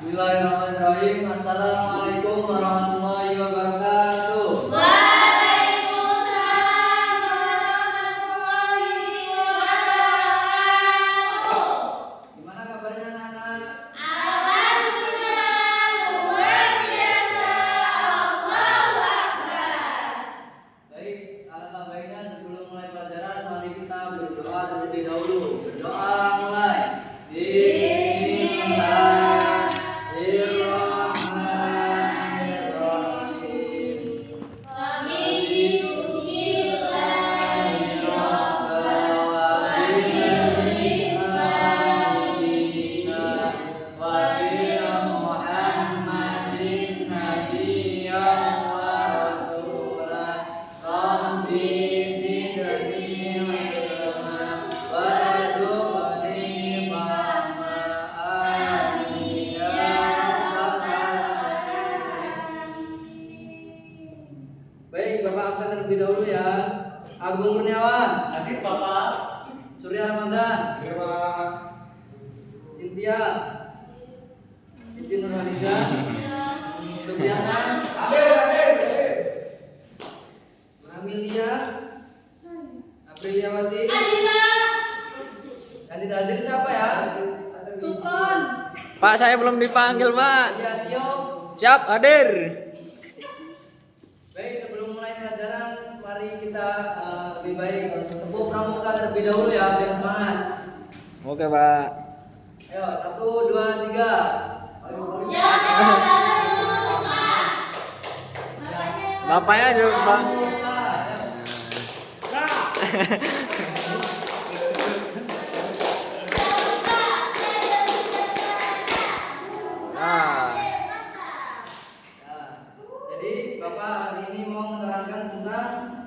Bismillahirrahmanirrahim. Assalamualaikum warahmatullahi wabarakatuh. Waalaikumsalam warahmatullahi wabarakatuh. Gimana kabarnya anak-anak? Alhamdulillah luar biasa. Allahu Akbar. Baik, alangkah baiknya sebelum mulai pelajaran mari kita berdoa terlebih dahulu. Berdoa mulai. Baik, Bapak absen terlebih dahulu ya. Agung Kurniawan, Hadir Bapak. Surya Ramadan, Hadir Pak. Cynthia, Siti Nurhaliza, Supriana, Hadir. Amelia, Apriliawati. Yang tidak hadir siapa ya? Sukron. Pak, saya belum dipanggil, Pak. Tio. Siap, hadir. Baik, sebelum mulai pelajaran, mari kita lebih baik tepuk pramuka terlebih dahulu ya, biar semangat. Oke, Pak. Ayo, 1, 2, 3. Bapaknya juga, Pak. Nah, Jadi Bapak hari ini mau menerangkan tentang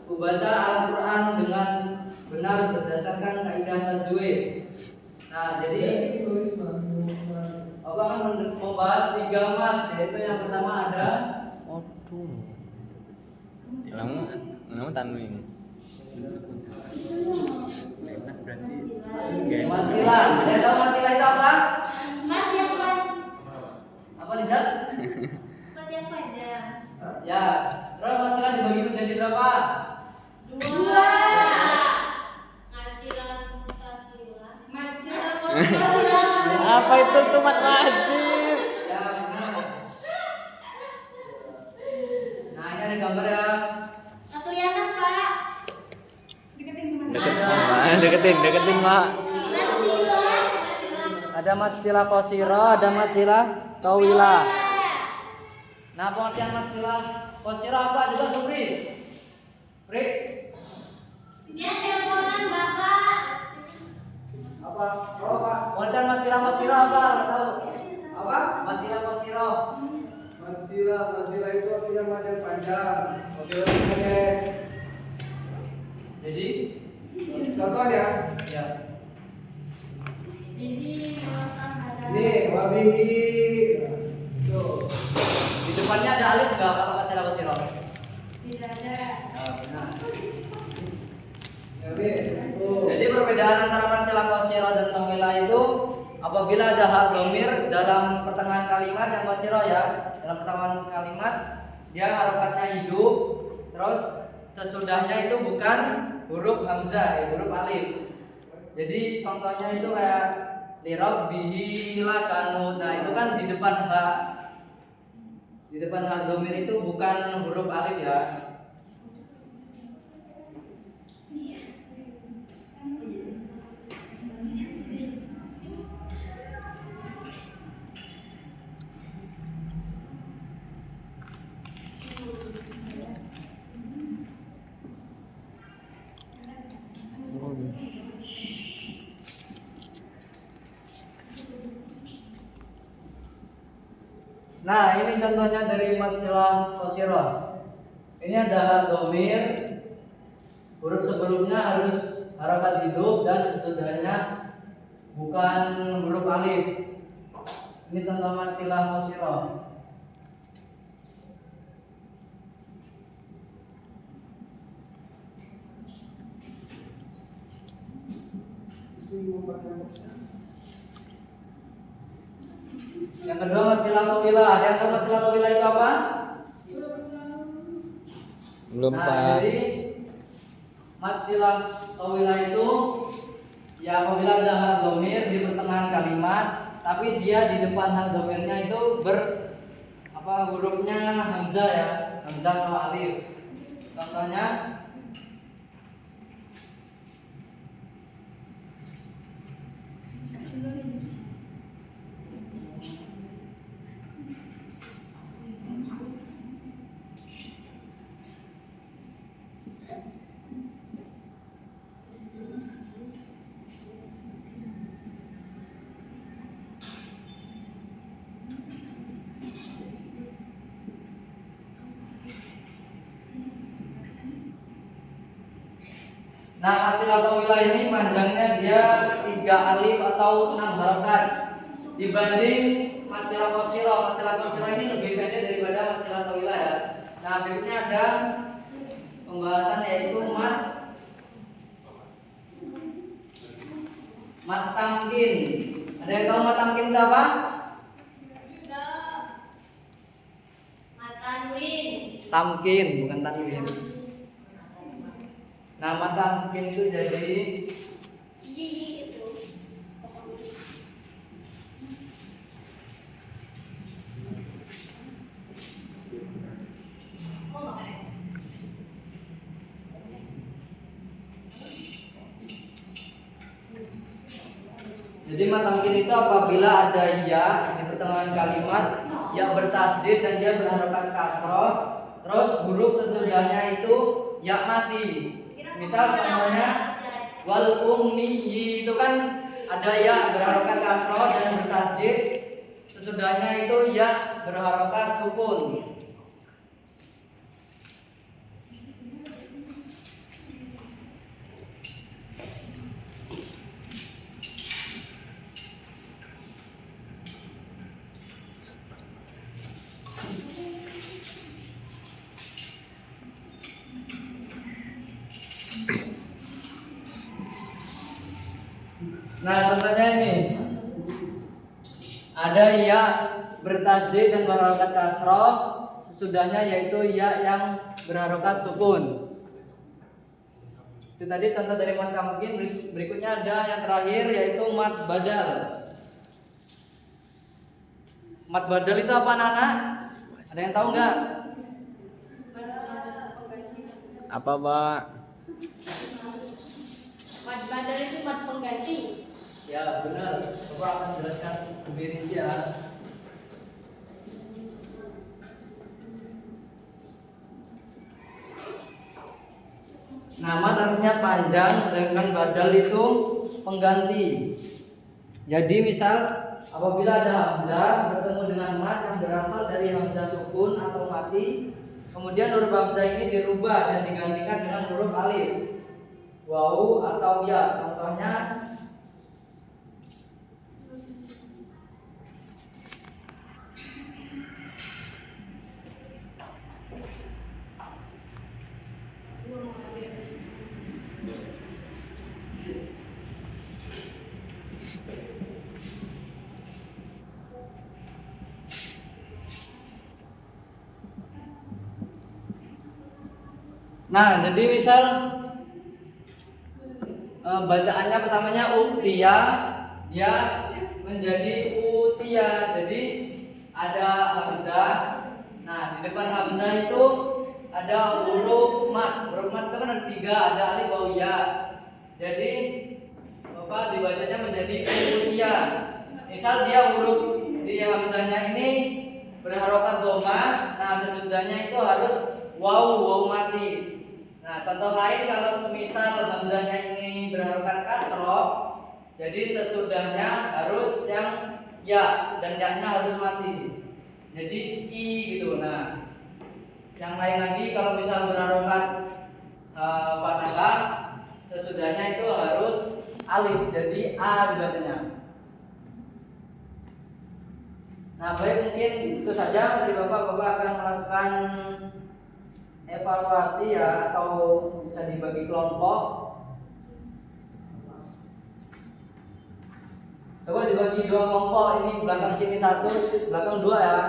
membaca Al-Quran dengan benar berdasarkan kaidah tajwid. Nah, jadi Bapak akan membahas 3 mat, yaitu yang pertama ada Namun tanwin. mat silah. Ada tahu mat silah itu apa? Apa Lizat? Ya, terus mat silah dibagi menjadi berapa? 2. Apa itu tuh mat wajib? Ya, benar. Nah, ini ada gambar ya. Kelihatan, Pak. Deketin, Pak. Ada mat silah qashiro, ada mat silah tawilah. Nah, pengertian mat silah qashiro apa juga Supri? Pri? Dia teleponan, Bapak. Apa? Oh, Pak. Pengertian mat silah qashiro apa? Tahu? Apa? Mat silah qashiro. Masila itu artinya mat yang panjang. Masila itu pendek. Jadi, Contohnya, ya. nih wabihi. Tuh. Di depannya ada alif enggak kalau mat silah qashiro? Tidak ada. Nah, benar. Ini. Tuh. Jadi perbedaan antara mat silah qashiro dan tawilah itu apabila ada hak dhamir dalam pertengahan kalimat yang qashiro ya, dalam pertengahan kalimat dia harokatnya hidup, terus sesudahnya itu bukan huruf hamzah ya, huruf alif. Jadi contohnya itu kayak lirabbihi lakanu. Nah, itu kan di depan hak. Di depan hak dhamir itu bukan huruf alif ya. Nah, ini contohnya dari mat silah qashiro. Ini ada hak dhamir. Huruf sebelumnya harus harokat hidup dan sesudahnya bukan huruf alif. Ini contoh mat silah qashiro. Yang kedua mat silatowila. Ada yang tahu mat silatowila itu apa? Belum Nah, Pak. jadi mat silatowila itu ya apabila ada hak domir di pertengahan kalimat, tapi dia di depan hak domirnya itu hurufnya hamzah ya, hamzah atau alif. Contohnya nah, mat silatowila ini panjangnya dia 3 alif atau 6 harokat dibanding mat silakosiro. Mat silakosiro ini lebih pendek daripada mat silatowila ya. Nah, berikutnya ada pembahasan yaitu mat tamkin. Ada yang tahu mat tamkin itu apa? Mat tanwin. Tamkin, bukan tanwin. Nah, mat tamkin itu jadi Itu. Jadi mat tamkin itu apabila ada ya di pertengahan kalimat ya bertasdid dan dia berharokat kasroh, terus huruf sesudahnya itu ya mati. Misal contohnya wal ummi itu kan ada ya berharokat kasroh dan bertasdid, sesudahnya itu ya berharokat sukun. Nah, contohnya ini ada ya bertasdid dan berharokat kasroh, sesudahnya yaitu ya yang berharokat sukun. Itu tadi contoh dari mat tamkin. Berikutnya ada yang terakhir yaitu mat badal. Mat badal itu apa, anak-anak? Ada yang tahu nggak? Apa Pak? Mat badal itu mat pengganti. Ya benar. Bapak akan jelaskan lebih rinci ya. Nah, mat artinya panjang, sedangkan badal itu pengganti. Jadi misal apabila ada hamzah bertemu dengan mat yang berasal dari hamzah sukun atau mati, kemudian huruf hamzah ini dirubah dan digantikan dengan huruf alif, wawu atau ya. Contohnya nah, jadi misal bacaannya pertamanya uktia, dia menjadi utia. Jadi ada hamzah. Nah, di depan hamzah itu ada huruf mat. Huruf mat itu kan ada 3, ada alif, wawu, ya. Jadi dibacanya menjadi utia. Misal dia huruf di hamzahnya ini berharokat doma, nah sesudahnya itu harus wawu mati. Nah, contoh lain kalau semisal hamzahnya ini berharokat kasroh, jadi sesudahnya harus yang ya dan ya-nya harus mati. Jadi i gitu. Nah, yang lain lagi kalau misal berharokat fathah, sesudahnya itu harus alif, jadi a dibacanya. Nah, baik, mungkin itu saja dari Bapak akan melakukan evaluasi ya, atau bisa dibagi kelompok. Coba dibagi dua kelompok, ini belakang sini satu, belakang dua ya.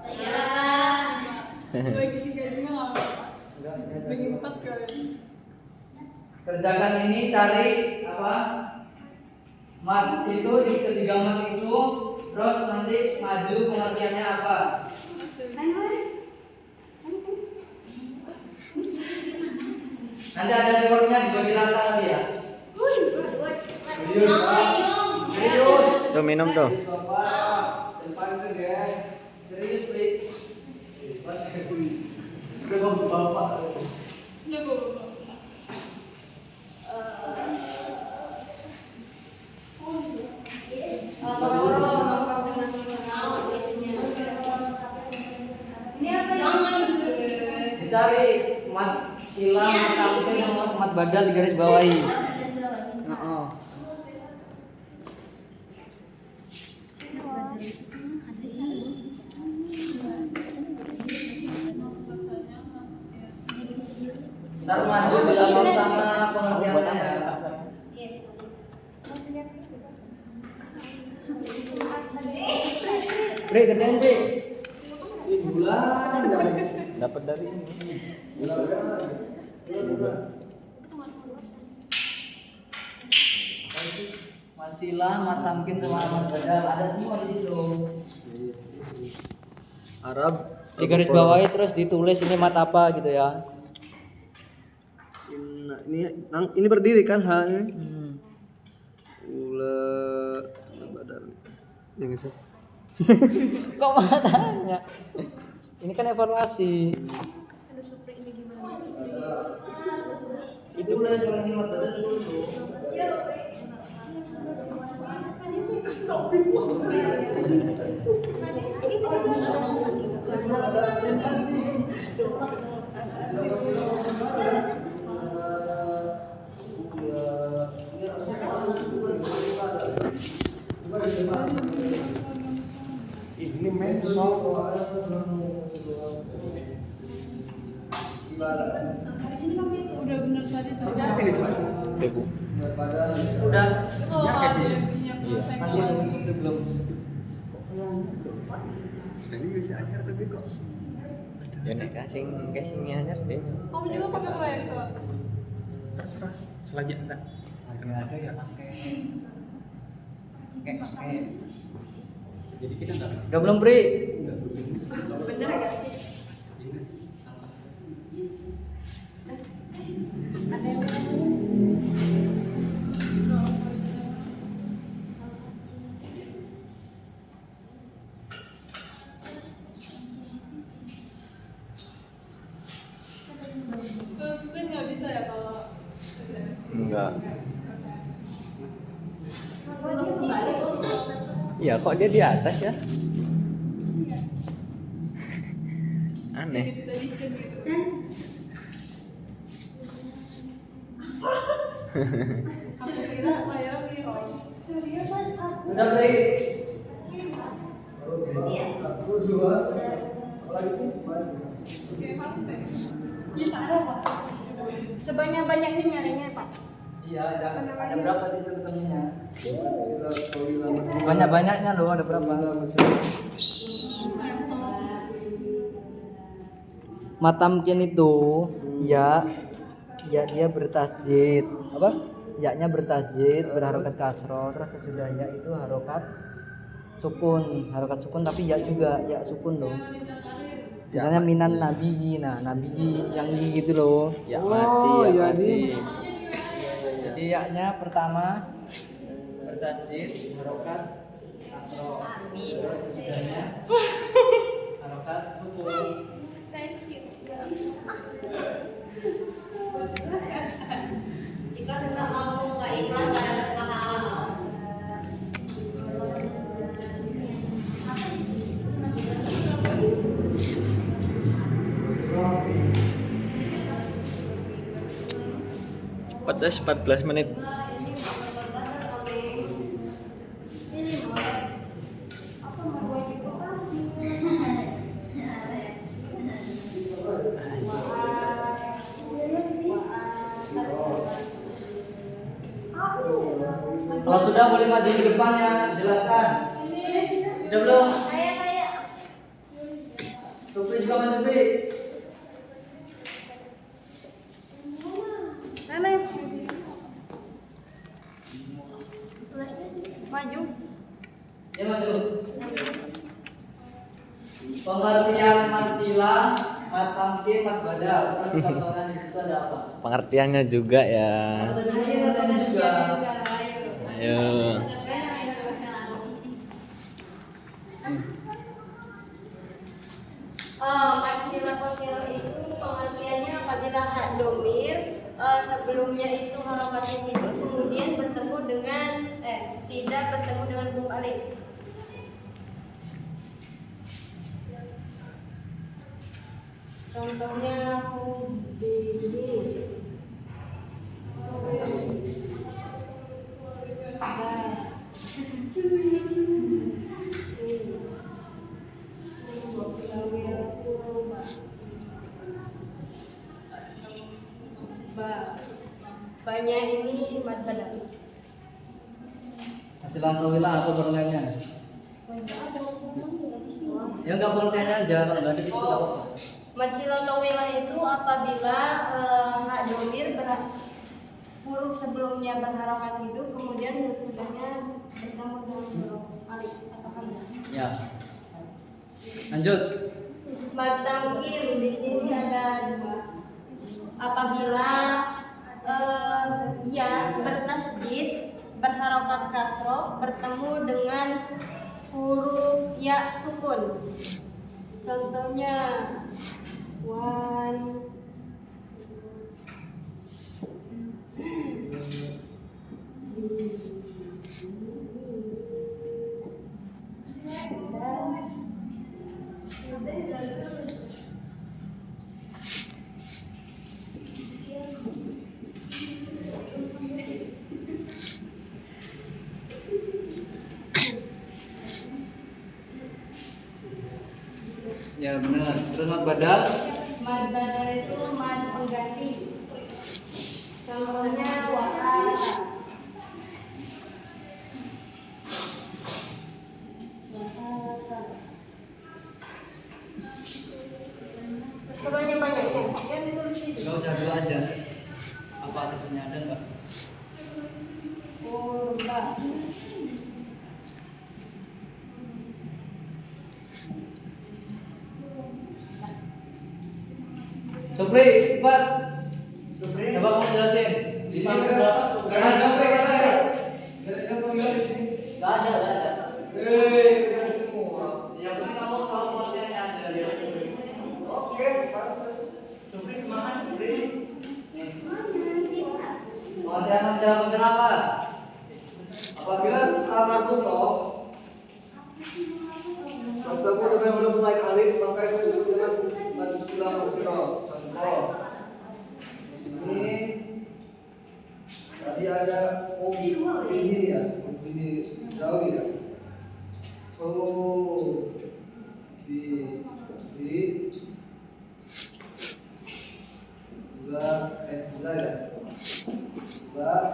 Iya. Bagi 3 juga nggak apa-apa. Enggak, ini ada Bagi dua. 4 sekali. Kerjakan ini, cari apa? Mat itu di ketiga mat itu, terus nanti maju pengertiannya apa? Nanti ada rekornya dibagi rata lagi ya. Serius, Pak? Serius. Tuh minum tuh. Serius, Bapak. Depan tuh ya. Serius, Pri. Mas, udah bapak. Udah bapak. Dicari mat silang, mat kamtin, sama mat badal di garis bawahi. Heeh. Ntar maju bilang sama pengertiannya ya. Pri, kerjain Pri. Ini bulan dari Dapat dari ini. bulan berapa? Bulan. Mat silah, mat tamkin sama mat badal ada semua di situ. Arab di garis bawahi terus ditulis ini mat apa gitu ya. Ini berdiri kan H ini? Ula badal. Yang bisa. Kok matanya? Ini kan evaluasi. Itu udah cuma ini mat badal dulu. Ini menso. Udah bener tadi tuh. Tebu. Udah. Oh, ada yang punya Masih itu belum. Ini bisa aja tapi kok. Ya nek casingnya aja deh. Kamu juga pakai proyektor? Terserah selagi ada ada ya pakai jadi kita nggak Udah belum Pri? Bener gak sih? Terus sprint nggak bisa ya kalau Enggak. Iya kok dia di atas ya? Aneh. limited edition gitu. Aku kira layar beli rom. Udah Pri? Satu dua. Apalagi sih? Oke, fakta. Sebanyak-banyaknya nyarinya Pak. Iya, ada berapa di situ ketemunya? Sila kawilan. Banyak-banyaknya loh, ada berapa? Matamkin itu ya dia bertasjid. Apa? Ya-nya bertasjid, berharokat kasroh, terus sesudah ya itu harokat sukun tapi ya juga ya sukun loh. Misalnya minan nabi, nah nabi yang gitu loh. Ya Oh, mati, ya ya, mati. di- Jadi ya-nya pertama bertasjid, harokat kasroh, terus sesudahnya harokat sukun. Ikhlas tentang kamu, nggak ikhlas nggak ada pahala. Pedas 14 menit. Kalau sudah boleh maju ke depan ya. Jelaskan. Sudah belum? Saya. Supri juga Mas Supri. Nenek. Maju. Ya maju. Pengertian matsila, mat tamkin, mat badal. Terus contohnya di situ ada apa? Pengertiannya juga ya. Apa tadi pengertiannya juga? Ayo. Matsila kosiro itu pengertiannya apabila hak domir sebelumnya itu harokatnya hidup kemudian bertemu dengan tidak bertemu dengan huruf alif. Contohnya hubili. Banyak ini mad badal. Matsila atau wila apa pengertiannya? Ya enggak pengertiannya aja, kalau enggak ada di situ enggak apa-apa. Matsila tawila itu apabila hak domir huruf sebelumnya berharokat hidup kemudian sesudahnya bertemu dengan huruf alif atau hamzah. Ya. Lanjut. Mad tamkin di sini ada dua. Apabila ya bertasdid berharokat kasroh bertemu dengan huruf ya sukun. Contohnya wan Ya benar. Terus mat badal? mad badal itu mad pengganti. Contohnya wa'ala. Sebenarnya banyak ya. Kan tulis di sini. Enggak usah dulu aja. Apa asasnya ada enggak? Oh, enggak. Supri, cepat. Coba kamu jelasin. Di sini ada garis gambar mana ada? Garis gambar di sini. Enggak ada, enggak ada. Garis semua. Yang penting kamu tahu pengertiannya aja. Oke, bagus. Supri kemana Supri? Pengertian masalah pasal apa? Apabila kamar tutup bertemu dengan huruf selain alif maka itu disebut dengan matsila kosiro. Contoh di sini tadi ada ini ya, ini jauh ya. Oh, di enggak ya. Enggak.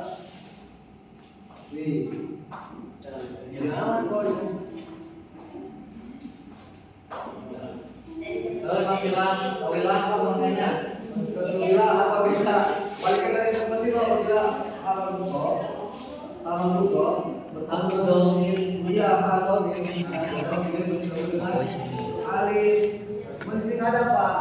Terus masalah tawilah apa pengertiannya? Apabila balikan dari siapa sih apabila alam buko Aku dongin. iya kalau alif mesti ada pak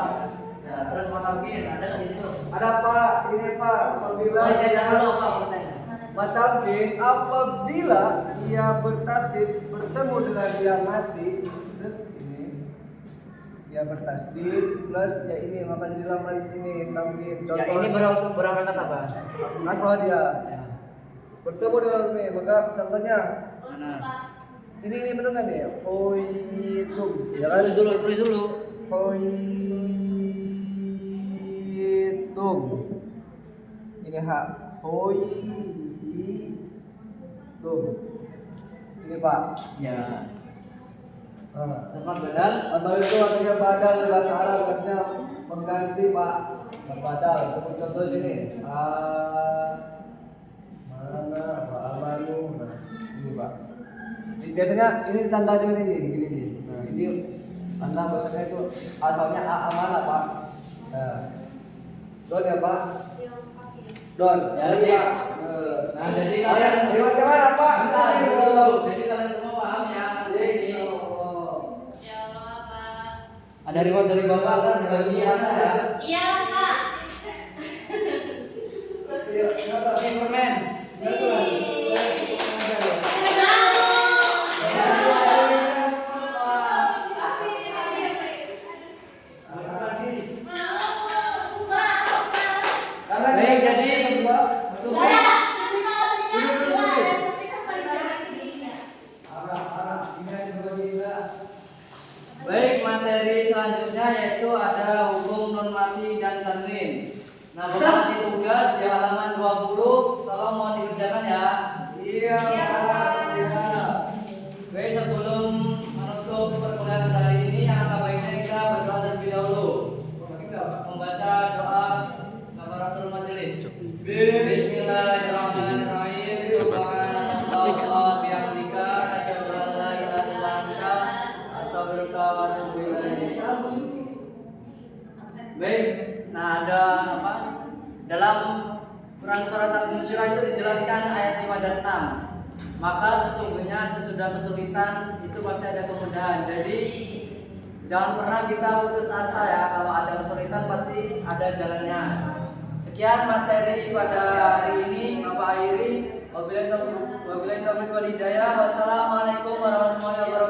Ya, terus matakin ada nggak di situ? ada pak ini pak apabila Oh, jangan dulu apa pengertiannya? matamkin apabila ia bertasdid bertemu dengan yang mati set ini ia bertasdid plus ya ini maka jadi lapan ini tamkin Ya ini berangkat apa? kasroh dia Ya. bertemu dengan ini maka contohnya Mana? ini benar kan ya hoitum ya kan Tulis dulu. hoitum ini hak hoitum ini pak Ya. nah. Terus mat badal. Badal itu artinya badal di bahasa Arab artinya mengganti pak badal sebut contoh sini mana pak amanu nah ini pak Biasanya ini ditanda dulu nih, gini nih. Nah, ini tanda bahasanya itu asalnya A mana, Pak? Nah. Don ya, Pak? Don. Ya, sih. Nah, jadi kalian lewat ke mana, Pak? bentar dulu. Jadi kalian semua paham ya. Jadi ada reward dari Bapak kan bagi Rana ya. Iya, Pak. Oke, permen. Baik, jadi untuk baik, materi selanjutnya yaitu ada hukum normasi dan tanwin. Nah, Bapak kasih tugas di halaman 20, tolong mau dikerjakan ya. Iya, Pak. Siap. Baik, sebelum menutup perkuliahan hari ini, alangkah baiknya kita berdoa terlebih dahulu. Membaca doa kafaratul majelis. Bismillahirrahmanirrahim. Subhanallah wa bihamdika asyhadu an la ilaha illa anta astaghfiruka wa atubu ilaik. Baik, nah ada apa? Dalam perang surat Al-Insyirah itu dijelaskan ayat 5 dan 6. Maka sesungguhnya sesudah kesulitan itu pasti ada kemudahan. Jadi jangan pernah kita putus asa ya, kalau ada kesulitan pasti ada jalannya. Sekian materi pada hari ini, Bapak akhiri. Wabillahi taufiq wal hidayah. Wassalamualaikum warahmatullahi wabarakatuh.